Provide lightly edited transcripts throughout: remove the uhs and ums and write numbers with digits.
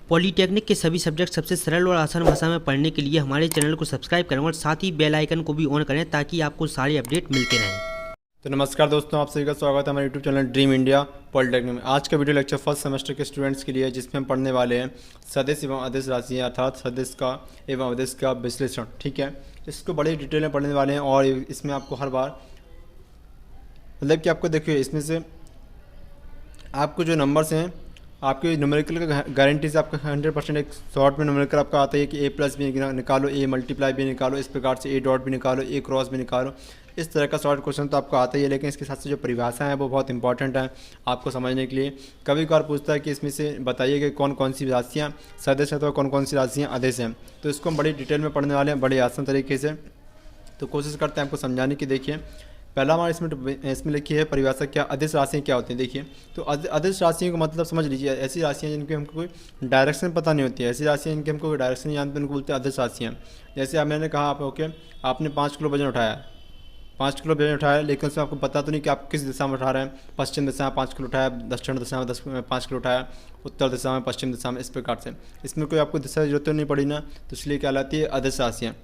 Polytechnic के सभी subject सबसे सरल और आसान भाषा में पढ़ने के लिए हमारे चैनल को सब्सक्राइब करें और साथ ही बेल आइकन को भी ऑन करें ताकि आपको सारे अपडेट मिलते रहें। तो नमस्कार दोस्तों, आप सभी का स्वागत है हमारे YouTube channel dream India polytechnic में। आज का वीडियो लेक्चर फर्स्ट सेमेस्टर के स्टूडेंट्स के लिए है, जिसमें हम पढ़ने वाले हैं सदिश एवं अदिश राशि अर्थात सदिश का एवं अदिश का विश्लेषण। ठीक है, इसको बड़ी डिटेल में पढ़ने वाले हैं और इसमें आपको हर बार मतलब कि आपको देखिए इसमें से आपको जो नंबर्स हैं आपके न्यूमेरिकल का गारंटी से आपका 100% एक शॉर्ट में न्यूमेरिकल आपका आता है कि ए प्लस भी निकालो, ए मल्टीप्लाई भी निकालो, इस प्रकार से ए डॉट भी निकालो, ए क्रॉस भी निकालो। इस तरह का शॉर्ट क्वेश्चन तो आपको आता ही है, लेकिन इसके साथ से जो परिभाषा है वो बहुत इंपॉर्टेंट है आपको समझने के लिए। कभी कभार पूछता है कि इसमें से बताइए कि कौन कौन सी राशियाँ सदिश है तो कौन कौन सी राशियाँ अदिश हैं। तो इसको हम बड़ी डिटेल में पढ़ने वाले हैं, बड़े आसान तरीके से। तो कोशिश करते हैं आपको समझाने की। देखिए पहला हमारे इसमें लिखी है परिभाषा क्या, अदिश राशियाँ क्या होती हैं। देखिए तो अदिश राशियों का मतलब समझ लीजिए, ऐसी राशियाँ जिनके हमको कोई डायरेक्शन पता नहीं होती है, ऐसी राशियाँ जिनके हमको कोई डायरेक्शन जानते हैं उनको बोलते हैं अदिश राशियाँ। जैसे मैंने कहा आप ओके आपने 5 किलो वजन उठाया, 5 किलो वजन उठाया, लेकिन उसमें आपको पता तो नहीं कि आप किस दिशा में उठा रहे हैं। पश्चिम दिशा में 5 किलो उठाया, दक्षिण दिशा में 5 किलो उठाया, उत्तर दिशा में, पश्चिम दिशा में, इस प्रकार से। इसमें कोई आपको दिशा की जरूरत नहीं पड़ी ना, तो इसलिए क्या कहलाती है अदिश राशियाँ।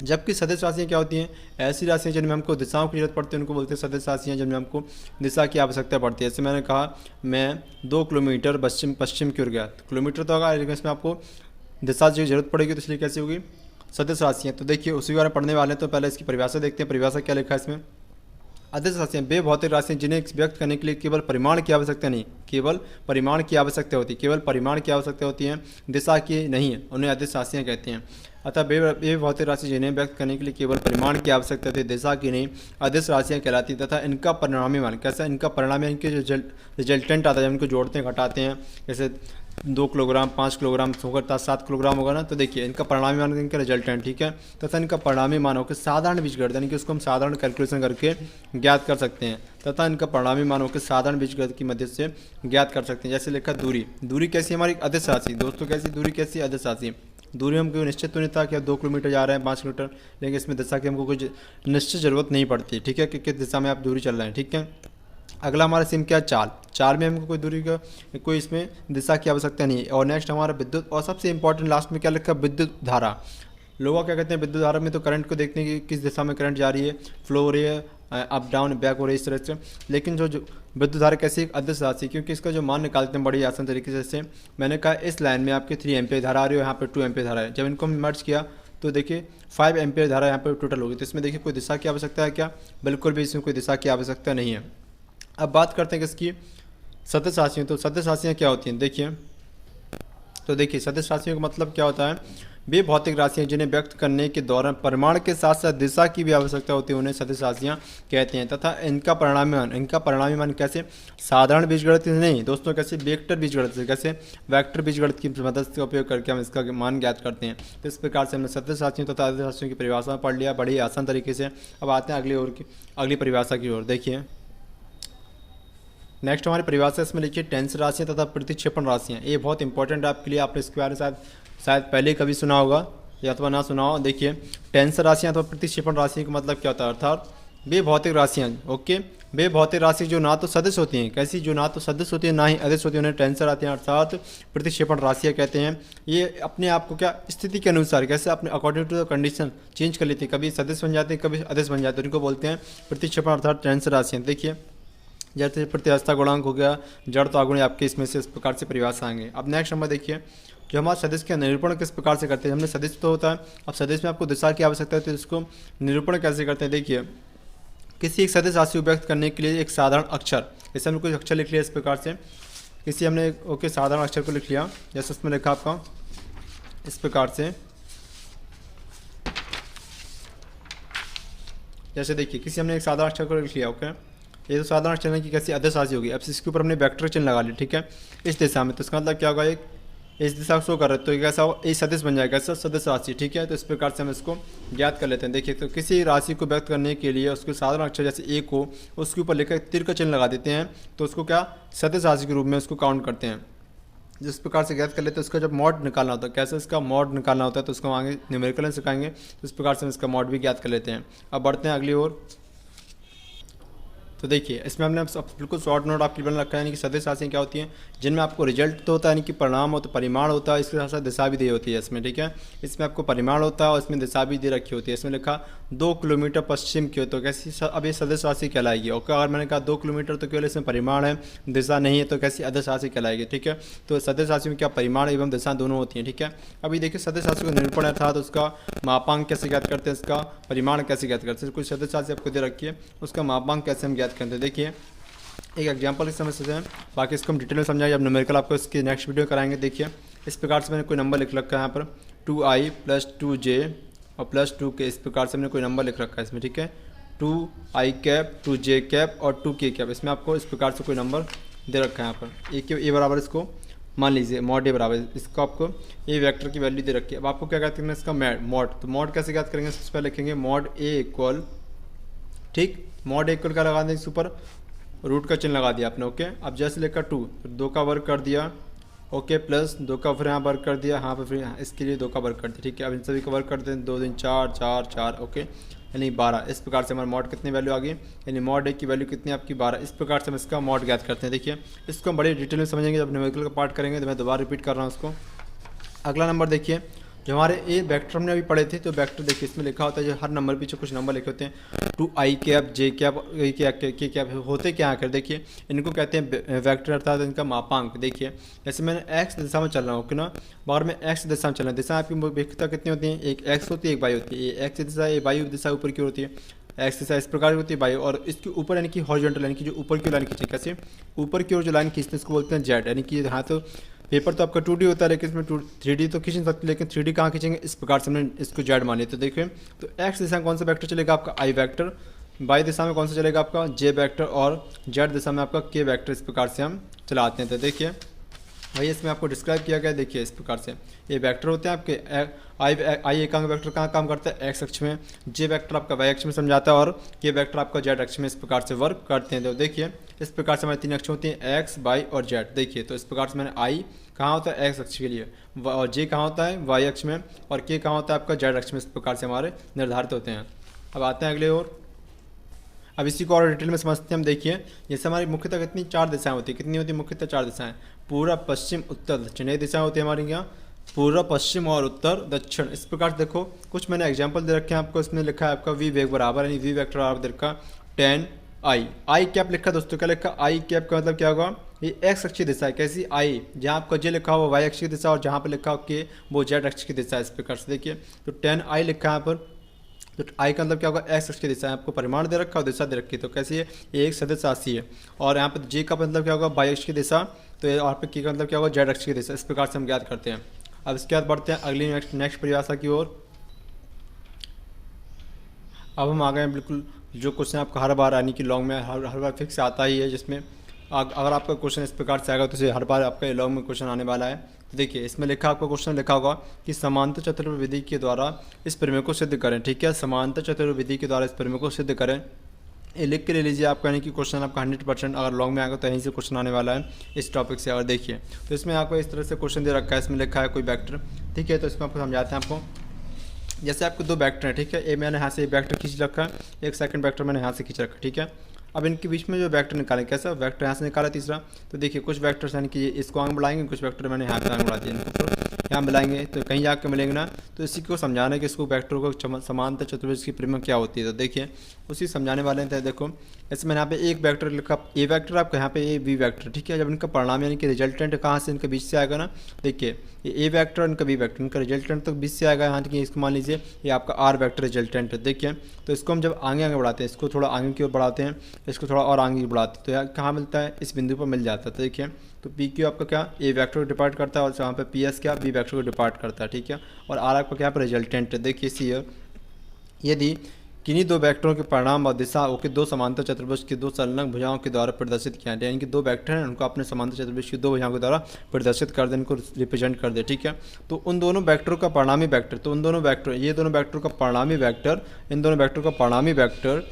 जबकि सदिश राशियाँ क्या होती हैं, ऐसी राशियाँ जिनमें हमको दिशाओं की जरूरत पड़ती है उनको बोलते हैं सदिश राशियाँ, जिनमें हमको दिशा की आवश्यकता पड़ती है। जैसे मैंने कहा मैं 2 किलोमीटर पश्चिम की ओर गया, तो किलोमीटर तो होगा लेकिन इसमें आपको दिशा की जरूरत पड़ेगी, तो इसलिए कैसी होगी सदिश राशियाँ। तो देखिए उसी बारे में पढ़ने वाले हैं, तो पहले इसकी परिभाषा देखते हैं। परिभाषा क्या लिखा है इसमें, अदिश राशियाँ वे भौतिक राशियाँ जिन्हें व्यक्त करने के लिए केवल परिमाण की आवश्यकता नहीं, केवल परिमाण की आवश्यकता होती है, केवल परिमाण की आवश्यकता होती है, दिशा की नहीं है, उन्हें अदिश राशियाँ कहते हैं। अतः वे भौतिक राशि जिन्हें व्यक्त करने के लिए केवल परिमाण की आवश्यकता होती है, दिशा की नहीं, अदिश राशियाँ कहलाती तथा इनका परिणामी मान कैसा, इनका परिणामी इनके जो रिजल्टेंट आता है, जब इनको जोड़ते हैं घटाते हैं, जैसे 2 किलोग्राम 5 किलोग्राम होगा 7 किलोग्राम होगा ना, तो देखिए इनका परिणामी मान इनका रिजल्टेंट। ठीक है, तथा इनका परिणामी मान होकर साधारण बीजगणित यानी कि उसको हम साधारण कैलकुलेशन करके ज्ञात कर सकते हैं, तथा इनका परिणामी मान होकर साधारण बीजगणित की मदद से ज्ञात कर सकते हैं। जैसे लिखा दूरी कैसी हमारी अदिश राशि, दोस्तों कैसी दूरी कैसी अदिश राशि। दूरी हमको निश्चित तो नहीं था कि आप 2 किलोमीटर जा रहे हैं 5 किलोमीटर, लेकिन इसमें दिशा की हमको कुछ निश्चित जरूरत नहीं पड़ती। ठीक है, कि किस दिशा में आप दूरी चल रहे हैं। ठीक है, अगला हमारा सिम क्या है चाल में हमको कोई दूरी का कोई इसमें दिशा की आवश्यकता नहीं है। और नेक्स्ट हमारा विद्युत, और सबसे इंपॉर्टेंट लास्ट में क्या लिखा विद्युत धारा। लोग क्या कहते हैं विद्युत धारा में तो करंट को देखते हैं कि किस दिशा में करंट जा रही है, फ्लो हो रही है, अप डाउन बैक हो रही है, इस तरह से। लेकिन जो विद्युत धारा कैसी एक अदिश राशि, क्योंकि इसका जो मान निकालते हैं बड़ी आसान तरीके से। जैसे मैंने कहा इस लाइन में आपकी 3 एम्पियर धारा आ रही है, यहाँ पर 2 एम्पियर धारा है, जब इनको मर्ज किया तो देखिए 5 एम्पियर धारा यहाँ पर टोटल होगी। तो इसमें देखिए कोई दिशा की आवश्यकता है क्या, बिल्कुल भी इसमें कोई दिशा की आवश्यकता नहीं है। अब बात करते हैं किसकी, सदिश राशियाँ। तो सदिश राशियाँ क्या होती हैं देखिए, तो देखिए सदिश राशियों का मतलब क्या होता है, वे भौतिक राशियाँ जिन्हें व्यक्त करने के दौरान परिमाण के साथ साथ दिशा की भी आवश्यकता होती है, उन्हें सदिश राशियाँ कहते हैं। तथा इनका परिणामी मान कैसे, साधारण बीजगणित नहीं दोस्तों, कैसे वेक्टर बीजगणित से, कैसे वेक्टर बीजगणित की मदद का उपयोग करके हम इसका मान ज्ञात करते हैं। तो इस प्रकार से हमने सदिश राशियों तथा अदिश राशियों की परिभाषा पढ़ लिया बड़ी आसान तरीके से। अब आते हैं अगली परिभाषा की ओर। देखिए नेक्स्ट हमारी परिभाषा इसमें लिखिए टेंस राशियाँ तथा प्रतिक्षेपण राशियाँ। ये बहुत इंपॉर्टेंट है आपके लिए, आपने इसके बारे में शायद पहले कभी सुना होगा या अथवा ना सुना हो। देखिए टेंस राशियाँ अथवा प्रतिक्षेपण राशियों का मतलब क्या होता है, अर्थात वे भौतिक राशियाँ ओके, वे भौतिक राशि जो ना तो सदिश होती हैं, कैसी जो ना तो सदिश होती है ना ही अदिश होती है, उन्हें टेंसर आती हैं अर्थात प्रतिक्षेपण राशियाँ कहते हैं। ये अपने आप को क्या स्थिति के अनुसार कैसे अपने according to the condition change कर लेती है, कभी सदिश बन जाती है कभी अदिश बन जाती है, उनको बोलते हैं प्रतिक्षेपण अर्थात टेंसर राशियाँ। देखिए जैसे प्रत्यास्थता गुणांक हो गया, जड़ तो आगुणी, आपके इसमें से इस प्रकार से परिभाषा आएंगे। अब नेक्स्ट नंबर देखिए जो हमारा सदिश का निरूपण किस प्रकार से करते हैं। हमने सदिश तो होता है, अब सदिश में आपको दिशा की आवश्यकता है, तो इसको निरूपण कैसे करते हैं। देखिए किसी एक सदिश राशि को व्यक्त करने के लिए एक साधारण अक्षर, जैसे हमने कुछ अक्षर लिख लिया इस प्रकार से, किसी हमने ओके साधारण अक्षर को लिख लिया, जैसे उसमें लिखा आपका इस प्रकार से, जैसे देखिए किसी हमने एक साधारण अक्षर को लिख लिया ओके, ये तो साधारण अक्षर की कैसी अदिश राशि होगी। अब इसके ऊपर हमने वेक्टर चिन्ह लगा लिया, ठीक है, इस दिशा में, तो इसका मतलब क्या होगा, एक इस दिशा को शो कर रहे तो कैसा हो, ए सदिश बन जाएगा, सदिश राशि। ठीक है, तो इस प्रकार से हम इसको ज्ञात कर लेते हैं। देखिए तो किसी राशि को व्यक्त करने के लिए उसके साधारण अक्षर जैसे ए को उसके ऊपर लेकर तीर का चिन्ह लगा देते हैं, तो उसको क्या सदिश राशि के रूप में उसको काउंट करते हैं। जिस प्रकार से ज्ञात कर लेते हैं उसका जब मॉड निकालना होता है, कैसे इसका मॉड निकालना होता है, तो उसको हम आगे न्यूमेरिकल में सिखाएंगे, तो इस प्रकार से हम इसका मॉड भी ज्ञात कर लेते हैं। अब बढ़ते हैं अगली ओर। तो देखिए इसमें हमने बिल्कुल शॉर्ट नोट आपके बना रखा है, यानी कि सदिश राशियाँ क्या होती हैं जिनमें आपको रिजल्ट तो होता है, यानी कि परिणाम होता है, परिमाण होता है, इसके साथ साथ दिशा भी दी होती है इसमें, ठीक है। इसमें आपको परिमाण होता है और इसमें दिशा भी दे रखी होती है। इसमें लिखा 2 किलोमीटर पश्चिम की हो तो कैसी अब ये सदिश राशि कहलाएगी। और अगर मैंने कहा 2 किलोमीटर तो केवल इसमें परिमाण है, दिशा नहीं है, तो कैसी अदिश राशि कहलाएगी, ठीक है। तो सदिश राशि में क्या परिमाण एवं दिशा दोनों होती हैं, ठीक है। अभी देखिए सदिश राशि को निरूपण अर्थात उसका मापांक कैसे ज्ञात करते हैं, इसका परिमाण कैसे ज्ञात करते हैं। कुछ सदिश राशि आपको दे रखी है, उसका मापांक कैसे हम ज्ञात करते हैं। देखिए एक एग्जांपल की समझ सकते हैं, बाकी इसको हम डिटेल में समझाएंगे। अब न्यूमेरिकल आपको इसकी नेक्स्ट वीडियो कराएंगे। देखिए इस प्रकार से मैंने कोई नंबर लिख रखा है यहाँ पर 2i + 2j और +2 के, इस प्रकार से मैंने कोई नंबर लिख रखा है इसमें, ठीक है। 2i कैप 2j कैप और 2k कैप, इसमें आपको इस प्रकार से कोई नंबर दे रखा है यहाँ पर। ए बराबर इसको मान लीजिए मॉड ए बराबर, इसको आपको ए वेक्टर की वैल्यू दे रखी है। अब आपको क्या ज्ञात करना है इसका मॉड। तो मॉड कैसे ज्ञात करेंगे, सबसे पहले लिखेंगे मॉड ए इक्वल, ठीक, मॉड ए इक्वल का लगा दें, इस ऊपर रूट का चिन्ह लगा दिया आपने, ओके। अब जैसे लेकर 2 फिर 2 का वर्ग कर दिया, ओके, प्लस 2 का फिर यहाँ वर्ग कर दिया, यहाँ पर फिर इसके लिए 2 का वर्ग कर दिया, ठीक है। अब इन सभी का वर्ग करते हैं, 2 दिन 4 4 4, ओके, यानी 12। इस प्रकार से हमारा मॉड कितनी वैल्यू आ गई, यानी मॉड ए की वैल्यू कितनी आपकी 12। इस प्रकार से हम इसका मॉड ज्ञात करते हैं। देखिए इसको हम बड़ी डिटेल में समझेंगे जब न्यूमेरिकल का पार्ट करेंगे, तो मैं दोबारा रिपीट कर रहा हूँ उसको। अगला नंबर देखिए, जो हमारे ए वेक्टर हमने अभी पढ़े थे, तो वेक्टर देखिए इसमें लिखा होता है, जो हर नंबर पीछे कुछ नंबर लिखे होते हैं, 2i कैप j कैप के कैप होते क्या आकर। देखिए इनको कहते हैं वेक्टर अर्थात इनका मापांक। देखिए जैसे मैंने x दिशा में चल रहा हूँ कि ना, बाहर में x दिशा में चल रहा है, दिशा आपकी विविधता कितनी होती है, एक x होती है एक y होती है। x दिशा ये y दिशा ऊपर की होती है, एक्स दिशा इस प्रकार की होती है y, और इसके ऊपर यानी कि हॉरिजॉन्टल यानी कि जो ऊपर की लाइन खींचे, कैसे ऊपर की ओर जो लाइन खींचते हैं इसको बोलते हैं जेड, यानी कि यहाँ तो पेपर तो आपका 2D होता है, लेकिन इसमें 3D तो खींच नहीं सकते, लेकिन 3D कहाँ खींचेंगे, इस प्रकार से हमने इसको जेड मानिए। तो देखिए तो x दिशा में कौन सा वेक्टर चलेगा आपका i वेक्टर, y दिशा में कौन सा चलेगा आपका j वेक्टर, और z दिशा में आपका k वेक्टर। इस प्रकार से हम चलाते हैं। तो देखिए वही इसमें आपको डिस्क्राइब किया गया। देखिए इस प्रकार से ये वेक्टर होते हैं आपके, आई एकांक वेक्टर कहाँ काम करता है, एक्स अक्ष में, जे वेक्टर आपका वाई अक्ष में समझाता है, और के वेक्टर आपका जेड अक्ष में। इस प्रकार से वर्क करते हैं। तो देखिए इस प्रकार से हमारे 3 अक्ष होती हैं, एक्स वाई और जेड। देखिए तो इस प्रकार से मैंने आई कहाँ होता है एक्स अक्ष के लिए, और जे कहाँ होता है वाई अक्ष में, और के कहाँ होता है आपका जेड अक्ष में। इस प्रकार से हमारे निर्धारित होते हैं। अब आते हैं अगले और, अब इसी को और डिटेल में समझते हैं हम। देखिए जैसे हमारी मुख्यतः कितनी 4 दिशाएं होती है, कितनी होती है मुख्यतः 4 दिशाएं, पूर्व पश्चिम उत्तर दक्षिण। ये दिशाएं होती है हमारी यहाँ पूर्व पश्चिम और उत्तर दक्षिण। इस प्रकार देखो कुछ मैंने एग्जांपल दे रखे हैं आपको। इसमें लिखा है आपका वी वेग बराबर, यानी वी वेक्टर बराबर दे रखा 10i। आई कैप लिखा दोस्तों, क्या लिखा आई कैप का मतलब क्या होगा, ये एक्स अक्षीय दिशा है, कैसी आई, जहाँ आपका जे लिखा हुआ वाई अक्षीय दिशा, और जहाँ पर लिखा हो के वो जेड अक्ष की दिशा है। इस प्रकार से देखिए तो 10i लिखा है यहाँ पर। तो आई का मतलब क्या होगा, एक्स अक्ष की दिशा है, आपको परिमाण दे रखा और दिशा दे रखी है। तो कैसी है, ये एक सदिश राशि है। और यहाँ पर जे का मतलब क्या होगा, वाई अक्ष की दिशा, तो यहाँ पे के का मतलब क्या होगा, जेड अक्ष की दिशा। इस प्रकार से हम ज्ञात करते हैं। अब इसके बाद बढ़ते हैं अगली नेक्स्ट परिभाषा की ओर। अब हम आ गए हैं बिल्कुल जो क्वेश्चन आपका हर बार यानी कि लॉन्ग में हर बार फिक्स आता ही है, जिसमें अगर आपका क्वेश्चन इस प्रकार से आएगा तो इसे हर बार आपका लॉन्ग में क्वेश्चन आने वाला है। तो देखिए इसमें लिखा आपका क्वेश्चन लिखा होगा कि समांतर चतुर्भुज विधि के द्वारा इस प्रमेय को सिद्ध करें। ठीक है, समांतर चतुर्भुज विधि के द्वारा इस प्रमेय को सिद्ध करें। ये लिख के ले लीजिए आपका, यानी कि क्वेश्चन आपका 100% अगर लॉन्ग में आएगा तो यहीं से क्वेश्चन आने वाला है इस टॉपिक से। अगर देखिए तो इसमें आपको इस तरह से क्वेश्चन दे रखा है, इसमें लिखा है कोई वेक्टर। ठीक है, तो इसमें आपको समझाते हैं आपको। जैसे आपको 2 वेक्टर हैं, ठीक है, ए मैंने यहाँ से वेक्टर खींच रखा है, एक सेकंड वेक्टर मैंने यहाँ से खींच रखा है। ठीक है, अब इनके बीच में जो वेक्टर निकालें, कैसा वेक्टर यहाँ से निकाला तीसरा। तो देखिए कुछ वेक्टर्स यानी कि इसको आगे बढ़ाएंगे, कुछ वेक्टर मैंने यहाँ पे आगे बढ़ा दिया, यहाँ मिलाएंगे तो कहीं जाकर मिलेंगे ना। तो इसी को समझाना है कि इसको वेक्टर को समांतर चतुर्भुज की प्रमेय क्या होती है। तो देखिए उसी समझाने वाले हैं। देखो ऐसे मैंने यहाँ पे एक वेक्टर लिखा, ए वेक्टर आपका यहाँ पे ए बी वेक्टर। ठीक है, जब इनका परिणाम यानी कि रिजल्टेंट कहाँ से इनके बीच से आएगा ना, देखिए ये ए वेक्टर इनका बी वेक्टर, इनका रिजल्टेंट तो बीच से आएगा। यहाँ तक इसको मान लीजिए ये आपका आर वेक्टर रिजल्टेंट है। देखिए तो इसको हम जब आगे आगे बढ़ाते हैं, इसको थोड़ा आगे की ओर बढ़ाते हैं, इसको थोड़ा और आगे बढ़ाते हैं, तो यहाँ कहाँ मिलता है, इस बिंदु पर मिल जाता है। तो देखिए तो पी क्यू आपका क्या ए वेक्टर को डिपार्ट करता है, और यहाँ पे पी एस क्या बी वेक्टर को डिपार्ट करता है। ठीक है, और आर आपका क्या पर रिजल्टेंट है। देखिए सी यदि किन्हीं 2 वेक्टरों के परिणाम और दिशा के 2 समांतर चतुर्भुज की 2 संलग्न भुजाओं के द्वारा प्रदर्शित किया जाए, यानी कि 2 वेक्टर हैं उनको अपने समांतर चतुर्भुज की 2 भुजाओं के द्वारा प्रदर्शित कर दे, इनको रिप्रेजेंट कर दे। ठीक है, तो उन दोनों वेक्टरों का परिणामी वेक्टर, तो उन दोनों वेक्टर, ये दोनों वेक्टरों का परिणामी वेक्टर, इन दोनों वेक्टरों का परिणामी वेक्टर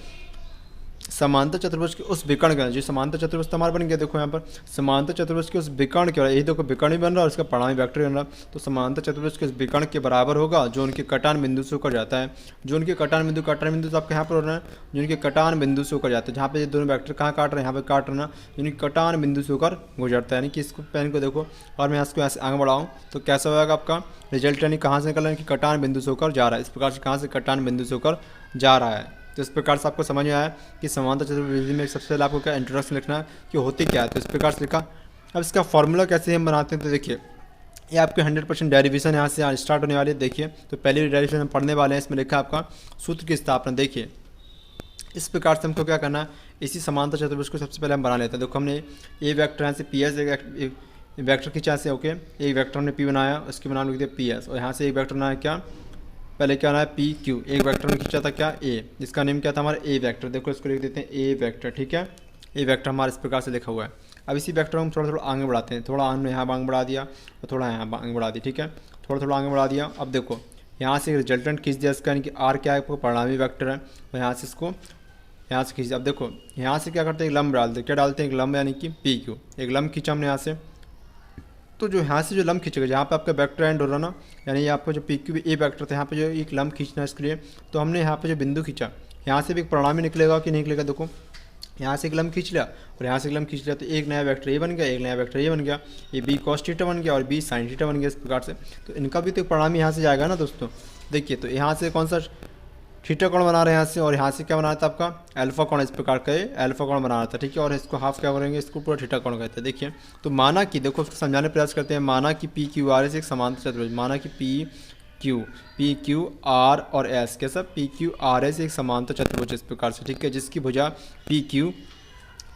समांतर चतुर्भुज के उस विकर्ण के, जो समांतर चतुर्भुज तो हमारा बन गया, देखो यहाँ पर समांतर चतुर्भुज के उस विकर्ण के, यही देखो विकर्ण भी बन रहा है और इसका परिणामी वेक्टर बन रहा है। तो समांतर चतुर्भुज के उस विकर्ण के बराबर होगा जो उनके कटान बिंदु से होकर जाता है। जो उनके कटान बिंदु तो आपके यहाँ पर हो रहा है, जो उनके कटान बिंदु से होकर जाता है, जहाँ पे ये दोनों वेक्टर कहाँ काट रहे हैं, यहाँ पे काट रहे हैं, जो उनके कटान बिंदु से होकर गुजरता है। यानी कि इसको पेन को देखो और मैं इसको ऐसे आगे बढ़ाऊँ तो कैसा होगा आपका रिजल्ट, यानी कहाँ से निकल रहा है कि कटान बिंदु से होकर जा रहा है। इस प्रकार से कहाँ से कटान बिंदु से होकर जा रहा है। तो इस प्रकार से आपको समझ में आया कि समांतर चतुर्भुज में सबसे पहले आपको क्या इंट्रोडक्शन लिखना है कि होती क्या है। तो इस प्रकार से लिखा। अब इसका फॉर्मूला कैसे हम बनाते हैं, तो देखिए ये आपके 100% डेरिवेशन यहाँ से स्टार्ट होने वाली है। देखिए तो पहले डेरिवेशन हम पढ़ने वाले हैं, इसमें लिखा है आपका सूत्र की स्थापना। देखिए इस प्रकार से हमको क्या करना है, इसी समांतर चतुर्भुज को सबसे पहले हम बना लेते हैं। देखो हमने ए वेक्टर यहाँ से पी एस एक वेक्टर खींचा से, ओके एक वेक्टर हमने पी बनाया, उसके बनाम लिख दिया पी एस, और यहाँ से एक वेक्टर बनाया क्या, पहले क्या बनाया पी क्यू, एक वेक्टर ने खींचा था क्या ए, जिसका नेम क्या था हमारा ए वेक्टर। देखो इसको लिख देते हैं ए वेक्टर, ठीक है। ए वेक्टर हमारा इस प्रकार से लिखा हुआ है। अब इसी वेक्टर को हम थोड़ा थोड़ा आगे बढ़ाते हैं, थोड़ा हमने यहाँ आगे बढ़ा दिया और थोड़ा यहाँ आगे बढ़ा दिया, ठीक है, थोड़ा थोड़ा आगे बढ़ा दिया। अब देखो यहाँ से रिजल्टेंट खींच दिया इसका, यानी कि आर क्या है आपको परिणामी वेक्टर है, और यहाँ से इसको यहाँ से खींच दिया। अब देखो यहाँ से क्या करते हैं, एक लंब डालते हैं, क्या डालते हैं एक लंब, यानी कि पी क्यू, एक लंब खींचा हमने यहाँ से। तो जो यहाँ से जो लंब खींचेगा, जहाँ पे आपका वेक्टर एंड हो रहा ना, यानी यहाँ पे जो पी क्यू ए वेक्टर था, यहाँ पे जो एक लंब खींचना है इसके लिए, तो हमने यहाँ पे जो बिंदु खींचा, यहाँ से भी एक परिणामी निकलेगा कि नहीं निकलेगा। देखो यहाँ से एक लंब खींच लिया और यहाँ से एक लंब खींच लिया, तो एक नया वेक्टर ये बन गया, एक नया वेक्टर ये बन गया, ये बी कॉस थीटा बन गया और बी साइन थीटा बन गया। इस प्रकार से तो इनका भी तो एक परिणामी यहाँ से जाएगा ना दोस्तों। देखिए तो यहाँ से कौन सा थीटा कोण बना रहे हैं यहाँ से, और यहाँ से क्या बना था आपका अल्फा कोण, इस प्रकार का अल्फा कोण बना रहा था, ठीक है। और इसको हाफ क्या करेंगे, इसको पूरा थीटा कोण कहते हैं। देखिए तो माना कि देखो उसको समझाने का प्रयास करते हैं, माना कि पी क्यू आर एस एक समांतर चतुर्भुज, माना कि पी क्यू आर और एस कैसा, पी क्यू आर एस एक समांतर चतुर्भुज इस प्रकार से, ठीक है, जिसकी भुजा पी क्यू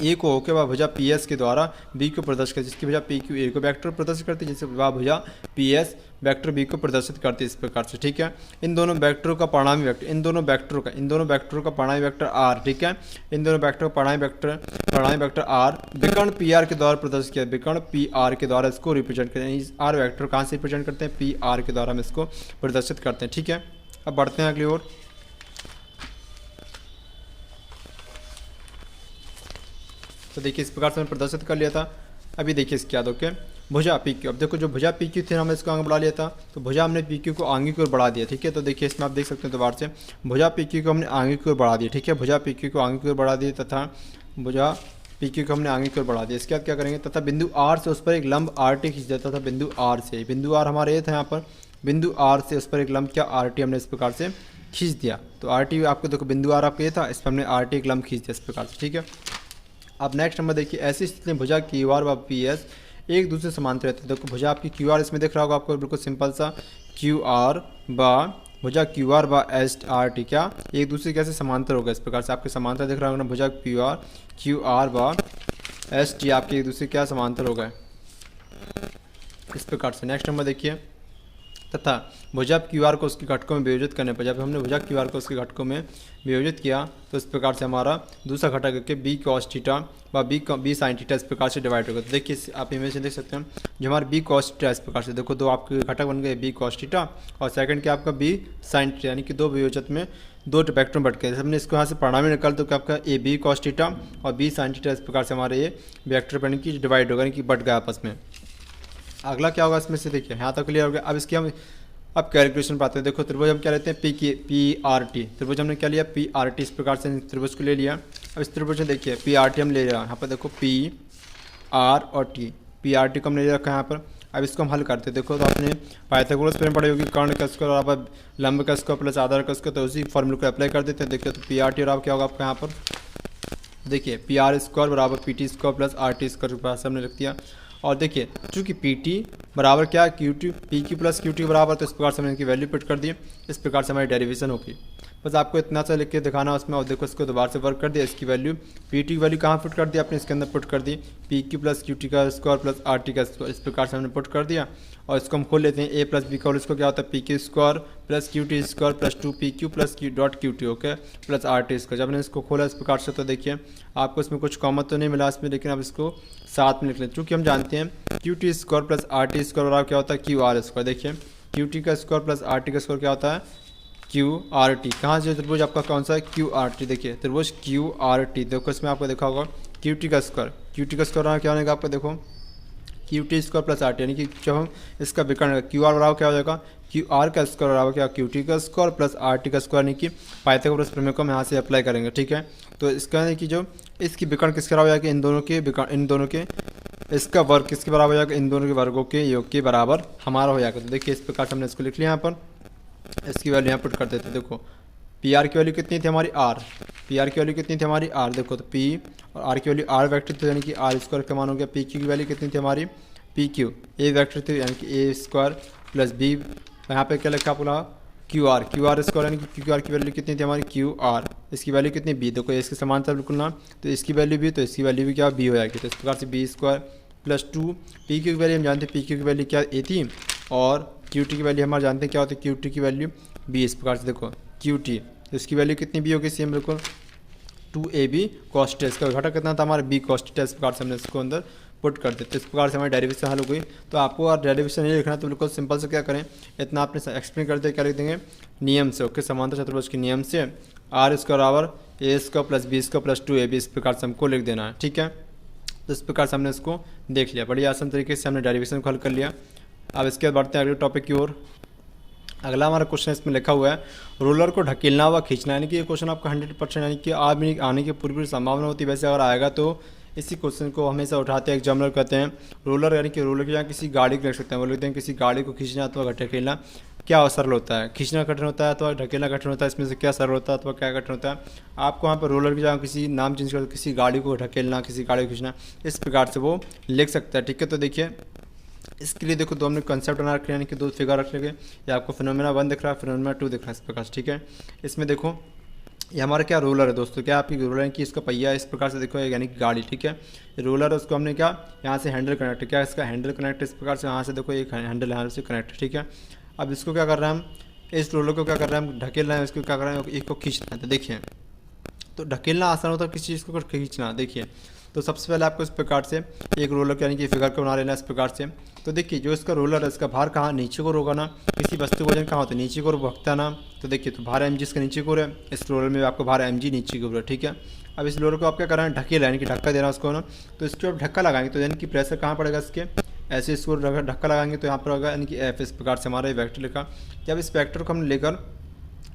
ए को होकर वह भुजा पी एस के द्वारा बी को प्रदर्शित करती है, जिसकी भुजा पी क्यू ए को वेक्टर प्रदर्शित करती है, जिससे वह भुजा पी एस वेक्टर बी को प्रदर्शित करती है इस प्रकार से, ठीक है। इन दोनों वेक्टरों का परिणामी वेक्टर, इन दोनों वेक्टरों का परिणामी वेक्टर आर, ठीक है, इन दोनों वेक्टरों का परिणामी वेक्टर आर विकर्ण पी आर के द्वारा प्रदर्शित किया, विकर्ण पी आर के द्वारा इसको रिप्रेजेंट करते हैं। इस आर वेक्टर कहाँ से रिप्रेजेंट करते हैं, पी आर के द्वारा हम इसको प्रदर्शित करते हैं, ठीक है। अब बढ़ते हैं अगली ओर। तो देखिए इस प्रकार से हमने प्रदर्शित कर लिया था। अभी देखिए इसके बाद ओके भुजा पी क्यू, अब देखो जो भुजा पी क्यू थे हमने इसको आगे बढ़ा लिया था, तो भुजा हमने पी क्यू को आगे की ओर बढ़ा दिया, ठीक है। तो देखिए इसमें आप देख सकते हैं दोबारा से भुजा पी क्यू को हमने आगे की ओर बढ़ा दिया, ठीक है, भुजा पी क्यू को आगे की ओर बढ़ा दिया तथा भुजा पी क्यू को हमने आगे की ओर बढ़ा दिया। इसके बाद क्या करेंगे, तथा बिंदु आर से उस पर एक लंब आर टी खींच देता था, बिंदु आर से, बिंदु आर हमारे ये था यहाँ पर, बिंदु आर से उस पर एक लंब क्या आर टी हमने इस प्रकार से खींच दिया। तो आर टी आपको देखो बिंदु आर आपका ये था, इस पर हमने आर टी एक लंब खींच दिया इस प्रकार से, ठीक है। अब नेक्स्ट नंबर देखिए, ऐसी स्थिति में भुजा क्यू आर व पी एस एक दूसरे समांतर रहते हैं। देखो भुजा आपकी क्यू आर इसमें दिख रहा होगा आपको, बिल्कुल सिंपल सा क्यू आर व भुजा क्यू आर व एस आर टी क्या एक दूसरे कैसे समांतर होगा, इस प्रकार से आपके समांतर दिख रहा होगा ना, भुजा क्यू आर व एस टी आपके एक दूसरे क्या समांतर हो गए इस प्रकार से। नेक्स्ट नंबर देखिए, तथा भुजा क्यू आर को उसके घटकों में वियोजित करने पर, जब हमने भुजा क्यू आर को उसके घटकों में वियोजित किया तो इस प्रकार से हमारा दूसरा घटक करके बी कॉस थीटा व बी साइन थीटा इस प्रकार से डिवाइड होगा। तो देखिए आप इमेज से देख सकते हैं, जो हमारा बी कॉस थीटा इस प्रकार से, देखो दो आपके घटक बन गए बी कॉस थीटा और सेकंड क्या आपका बी साइन थीटा, यानी कि दो वियोजत में दो वेक्टर में बट गए। हमने इसको यहाँ से परिणामी निकाल तो क्या आपका ए बी कॉस थीटा और बी साइन थीटा इस प्रकार से हमारे ये वेक्टर बन की डिवाइड होगा, यानी कि बट गया आपस में। अगला क्या होगा इसमें से, देखिए यहाँ तक क्लियर हो गया। अब इसकी हम अब कैलकुलेशन पाते हैं। देखो त्रिभुज हम क्या लेते हैं पी आर टी, त्रिभुज हमने क्या लिया पी आर टी, इस प्रकार से त्रिभुज को ले लिया। अब इस त्रिभुज में देखिए पी आर टी हम ले रहे हैं, यहाँ पर देखो पी आर और टी, पी आर टी को हमने ले रखा है यहाँ पर। अब इसको हम हल करते हैं। देखो तो आपने पाइथागोरस पर पढ़ी होगी, कर्ण का स्क्वायर और आप लंब का स्क्वायर प्लस आधार का स्क्वायर, तो उसी फॉर्मूले को अप्लाई कर देते हैं। देखिए तो पी आर टी और आप क्या होगा आपका यहाँ पर, देखिए पी आर स्क्वायर बराबर P T square plus R T square के पास हमने लिख दिया। और देखिए चूँकि पी टी बराबर क्या Q T, P Q plus Q T बराबर, तो इस प्रकार से हमने इनकी वैल्यू पुट कर दी। इस प्रकार से हमारी डेरिवेशन होगी। बस आपको इतना सा लिख के दिखाना उसमें, और देखो इसको दोबारा से वर्क कर दिया। इसकी वैल्यू पी टी की वैल्यू कहाँ पुट कर दी आपने, इसके अंदर पुट कर दी P Q plus Q T का स्क्वायर प्लस आर टी का स्क्वायर, इस प्रकार से हमने पुट कर दिया। और इसको हम खोल लेते हैं ए प्लस बी का, और इसको क्या होता है P Q square plus Q T square plus 2 plus Q dot Q T okay plus R T square. जब हमने इसको खोला इस प्रकार से, तो देखिए आपको इसमें कुछ कॉमन तो नहीं मिला इसमें, लेकिन अब इसको साथ में लिख लें, चूँकि हम जानते हैं Q T square plus R T square और क्या होता है क्यू आर स्क्वायर। देखिए क्यू टी का स्क्वायर प्लस आर टी का स्क्वायर क्या होता है क्यू आर टी। कहाँ से त्रिभुज आपका कौन सा है? Q R T. देखिए त्रिभुज क्यू आर टी, देखो इसमें आपको देखा होगा क्यू टी का स्क्वायर। क्यू टी का स्क्वायर क्या होगा आपको? देखो Q T square plus R T, यानी कि जब हम इसका विकर्ण क्यू आर बराबर क्या हो जाएगा? क्यू आर का स्क्वायर बराबर क्या? क्यू टी का स्क्वायर प्लस आर टी का स्क्वायर, यानी कि पाइथागोरस प्रमेय को हम यहाँ से अप्लाई करेंगे। ठीक है, तो इसका यानी कि जो इसकी विकर्ण किसके बराबर हो जाएगा? इन दोनों के इसका वर्ग किसके बराबर हो जाएगा? इन दोनों के वर्गों के योग के बराबर हमारा हो जाएगा। तो देखिए इस प्रकार से हमने इसको लिख लिया यहाँ पर, इसकी वैल्यू यहाँ पुट कर देते हैं। देखो पी आर की वैल्यू कितनी थी हमारी? आर। पी आर की वैल्यू कितनी थी हमारी? आर। देखो तो पी और आर की वैल्यू आर वेक्टर थी, यानी कि आर स्क्वायर का मान हो गया। पी क्यू की वैल्यू कितनी थी हमारी? पी क्यू ए वेक्टर थी, यानी कि ए स्क्वायर प्लस बी, यहाँ पे क्या लिखा आपको? Q R. Q R square यानी कि क्यू आर की वैल्यू कितनी थी हमारी? Q R. इसकी वैल्यू कितनी? बी। देखो इसके समान था बिल्कुल ना, तो इसकी वैल्यू भी, तो इसकी वैल्यू भी क्या? बी हो जाएगी। तो इस प्रकार से B square plus 2 P Q की वैल्यू हम जानते हैं, पी क्यू की वैल्यू क्या? ए थी, और क्यू टी की वैल्यू हमारे जानते हैं क्या होती है? क्यू टी की वैल्यू बी। इस प्रकार से देखो क्यू टी, तो इसकी वैल्यू कितनी बी होगी? सेम बिल्कुल 2ab cos थीटा। इसका घटक कितना था हमारा? b cos theta. इस प्रकार से हमने इसको अंदर पुट कर देते, इस प्रकार से हमारी डेरिवेशन हल हो गई। तो आपको और डेरिवेशन नहीं लिखना, तो बिल्कुल सिंपल से क्या करें, इतना आपने एक्सप्लेन करते क्या लिख देंगे? नियम से। ओके, समांतर चतुर्भुज के नियम से आर स्क्वायर बराबर A square plus B square plus 2ab, इस प्रकार से हमको लिख देना है। ठीक है, तो इस प्रकार से हमने इसको देख लिया, बड़ी आसान तरीके से हमने डेरिवेशन को हल कर लिया। अब इसके बाद बढ़ते हैं अगले टॉपिक की ओर। अगला हमारा क्वेश्चन इसमें लिखा हुआ है रोलर को ढकेलना व खींचना, यानी कि ये क्वेश्चन आपका 100% यानी कि आने की पूरी संभावना होती है। वैसे अगर आएगा तो इसी क्वेश्चन को हमेशा उठाते हैं एग्जामिनर, कहते हैं रोलर, यानी कि रोलर की जगह किसी गाड़ी को लिख सकते हैं। वो लिखते हैं किसी गाड़ी को खींचना अथवा ढकेलना क्या सरल होता है? खींचना कठिन होता है अथवा ढकेलना कठिन होता है, इसमें से क्या सरल होता है अथवा क्या कठिन होता है? आपको वहाँ पर रोलर की जगह किसी नाम चेंज कर, किसी गाड़ी को ढकेलना, किसी गाड़ी को खींचना, इस प्रकार से वो लिख सकता है। ठीक है, तो देखिए इसके लिए देखो दो हमने कंसेप्ट बना रखे, यानी कि दो फिगर रख लगे। ये आपको फिनोमेना 1 दिख रहा है, फिनोमेना 2 दिख रहा है इस प्रकार से। ठीक है, इसमें देखो ये हमारा क्या रोलर है दोस्तों, क्या आपकी रोलर है कि इसका पहिया इस प्रकार से देखो, यानी कि गाड़ी। ठीक है, रोलर है, उसको हमने क्या यहाँ से हैंडल कनेक्ट किया, इसका हैंडल कनेक्ट इस प्रकार से यहाँ से देखो एक हैंडल यहाँ से कनेक्ट। ठीक है, अब इसको क्या कर रहे हैं हम? इस रोलर को क्या कर रहे हैं हम? ढकेल रहे हैं। इसको क्या कर रहे हैं? इसको खींच रहे हैं। तो देखिए, तो ढकेलना आसान होता है, किसी चीज़ को खींचना। देखिए तो सबसे पहले आपको इस प्रकार से एक रोलर यानी कि फिगर को बना लेना इस प्रकार से। तो देखिए जो इसका रोलर है इसका भार कहाँ? नीचे को होगा ना। किसी वस्तु वजन कहाँ होता है? नीचे को भगता ना। तो देखिए तो भार mg इसका नीचे को है, इस रोलर में आपको भार mg नीचे को है। ठीक है, अब इस रोलर को आप क्या कर रहे हैं? ढकेल, यानी कि धक्का देना उसको ना। तो इसको आप धक्का लगाएंगे तो यानी कि प्रेशर कहाँ पड़ेगा इसके? ऐसे इसको धक्का लगाएंगे तो यहाँ पर होगा यानी कि एफ। इस प्रकार से हमारा ये वेक्टर लिखा। जब इस वेक्टर को हम लेकर,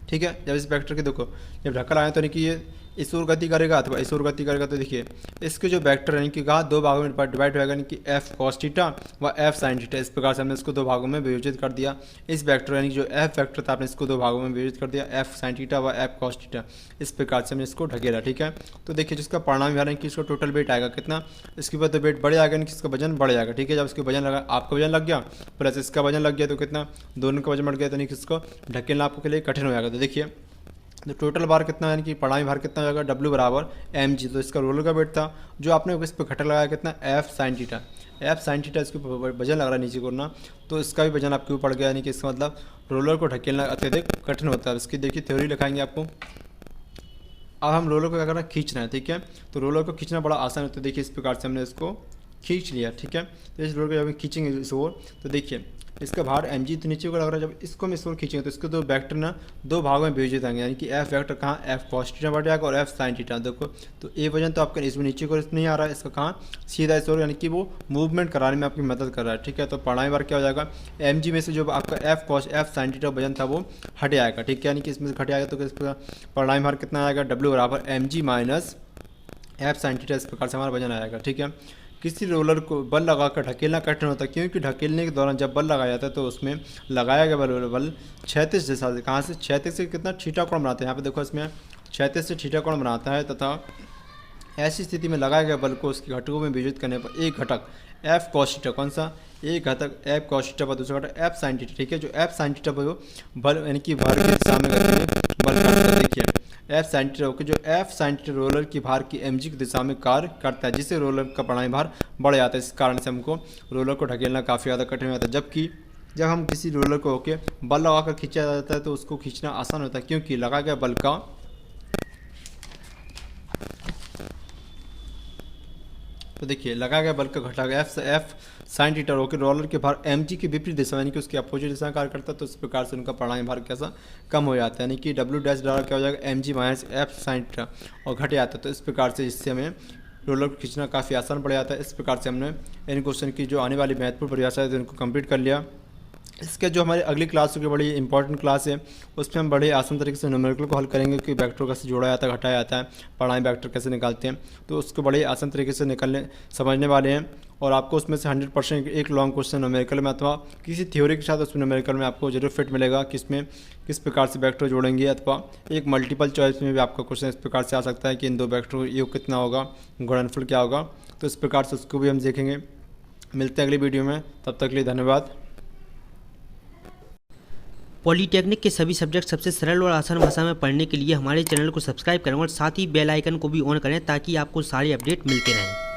ठीक है, जब इस वेक्टर के देखो जब धक्का लगाएं तो यानी कि ये इस ओर गति करेगा अथवा इस ओर गति करेगा। तो देखिए इसके जो वेक्टर यानी कि कहा दो भागों में डिवाइड होगा, यानी कि एफ कॉस थीटा व एफ साइन थीटा। इस प्रकार से हमने इसको दो भागों में विभाजित कर दिया। इस वेक्टर यानी कि जो एफ वेक्टर था आपने इसको दो भागों में विभाजित कर दिया, एफ साइन थीटा व एफ कॉस थीटा। इस प्रकार से हमने इसको ढकेला। ठीक है, तो देखिए जिसका परिणाम यानी कि इसका टोटल वेट आएगा कितना? इसके ऊपर तो वेट बढ़ जाएगा, यानी कि इसका वजन बढ़ जाएगा। ठीक है, जब इसका वजन लगा, आपका वजन लग गया प्लस इसका वजन लग गया तो कितना? दोनों का वजन बढ़ गया, तो यानी कि इसको ढकेलना आपको के लिए कठिन हो जाएगा। तो देखिए तो टोटल भार कितना, यानी कि परिणामी भार कितना हो जाएगा? W बराबर mg। तो इसका रोलर का वेट था जो आपने इस पर घटक लगाया कितना? f sine theta. f sine theta इसके ऊपर वजन लग रहा है नीचे को ना, तो इसका भी वजन आपके ऊपर पड़ गया, यानी कि इसका मतलब रोलर को ढकेलना अत्यधिक कठिन होता है। इसकी देखिए थ्योरी लिखाएंगे आपको। अब हम रोलर को क्या करना है? खींचना है। ठीक है, तो रोलर को खींचना बड़ा आसान होता है। देखिए इस प्रकार से हमने इसको खींच लिया। ठीक है, तो इस रोलर को जब खींचेंगे इस ओर तो देखिए इसका भार mg तो नीचे को लग रहा है। जब इसको हम इस ओर खींचेंगे तो इसके दो वेक्टर ना दो भागों में विभाजित आएंगे, यानी कि f वेक्टर कहाँ? f cos थीटा बढ़ जाएगा और f sin थीटा। देखो तो ए वजन तो आपका इसमें नीचे को नहीं आ रहा है, इसका कहाँ? सीधा इस ओर, यानी कि वो मूवमेंट कराने में आपकी मदद कर रहा है। ठीक है, तो परिणामी भार क्या हो जाएगा? mg में से जो आपका f cos f sin theta वजन था वो हट जाएगा। ठीक है, यानी कि इसमें से घट आएगा तो इसका परिणामी भार कितना आएगा? W बराबर mg minus f sin theta. इस प्रकार से हमारा वजन आएगा। ठीक है, किसी रोलर को बल लगाकर ढकेलना कठिन होता है, क्योंकि ढकेलने के दौरान जब बल लगाया जाता है तो उसमें लगाया गया बल क्षैतिज दिशा से, कहाँ से? क्षैतिज से कितना? थीटा कोण बनाते हैं। यहाँ पे देखो इसमें क्षैतिज से थीटा कोण बनाता है, तथा ऐसी स्थिति में लगाया गया बल को उसके घटकों में विभाजित करने पर एक घटक एफ कॉस थीटा, कौन सा? एक घटक एफ कॉस थीटा पर दूसरा घटक एफ साइन थीटा। ठीक है, जो एफ साइन थीटा पर बल यानी कि भार की दिशा में बल करता है। देखिए एफ साइन थीटा जो एफ साइन थीटा रोलर की भार की mg की दिशा में कार्य करता है, जिससे रोलर का परिणामी भार बढ़ जाता है। इस कारण से हमको रोलर को ढकेलना काफ़ी ज़्यादा कठिन होता है। जबकि जब हम किसी रोलर को होके बल लगाकर खींचा जाता है तो उसको खींचना आसान होता है, क्योंकि लगा गया बल का तो देखिए लगा गया बल का घटा गया एफ साइन थीटा रो के रोलर के भार mg के विपरीत दिशा यानी कि उसकी अपोजिट दिशा में कार्य करता है, तो इस प्रकार से उनका परिणामी भार कैसा कम हो जाता है, यानी कि W डैश बराबर क्या हो जाएगा mg minus F sine theta और घट जाता है। तो इस प्रकार से इससे हमें रोलर को खींचना काफ़ी आसान पड़ जाता है। इस प्रकार से हमने इन क्वेश्चन की जो आने वाली महत्वपूर्ण परिभाषा है उनको कंप्लीट कर लिया। इसके जो हमारी अगली क्लास की बड़ी इंपॉर्टेंट क्लास है उसमें हम बड़े आसान तरीके से न्यूमेरिकल को हल करेंगे कि वेक्टर कैसे जोड़ा जाता है, घटाया जाता है, परिणामी वेक्टर कैसे निकालते हैं, तो उसको बड़े आसान तरीके से समझने वाले हैं। और आपको उसमें से 100% एक लॉन्ग क्वेश्चन न्यूमेरिकल में अथवा किसी थ्योरी के साथ उसमें न्यूमेरिकल में आपको जरूर फिट मिलेगा कि इसमें किस प्रकार से वेक्टर जोड़ेंगे, अथवा एक मल्टीपल चॉइस में भी आपका क्वेश्चन इस प्रकार से आ सकता है कि इन दो वेक्टर योग कितना होगा, गुणनफल क्या होगा। तो इस प्रकार से उसको भी हम देखेंगे। मिलते हैं अगली वीडियो में, तब तक के लिए धन्यवाद। पॉलीटेक्निक के सभी सब्जेक्ट सबसे सरल और आसान भाषा में पढ़ने के लिए हमारे चैनल को सब्सक्राइब करें और साथ ही बेल आइकन को भी ऑन करें ताकि आपको सारे अपडेट मिलते रहें।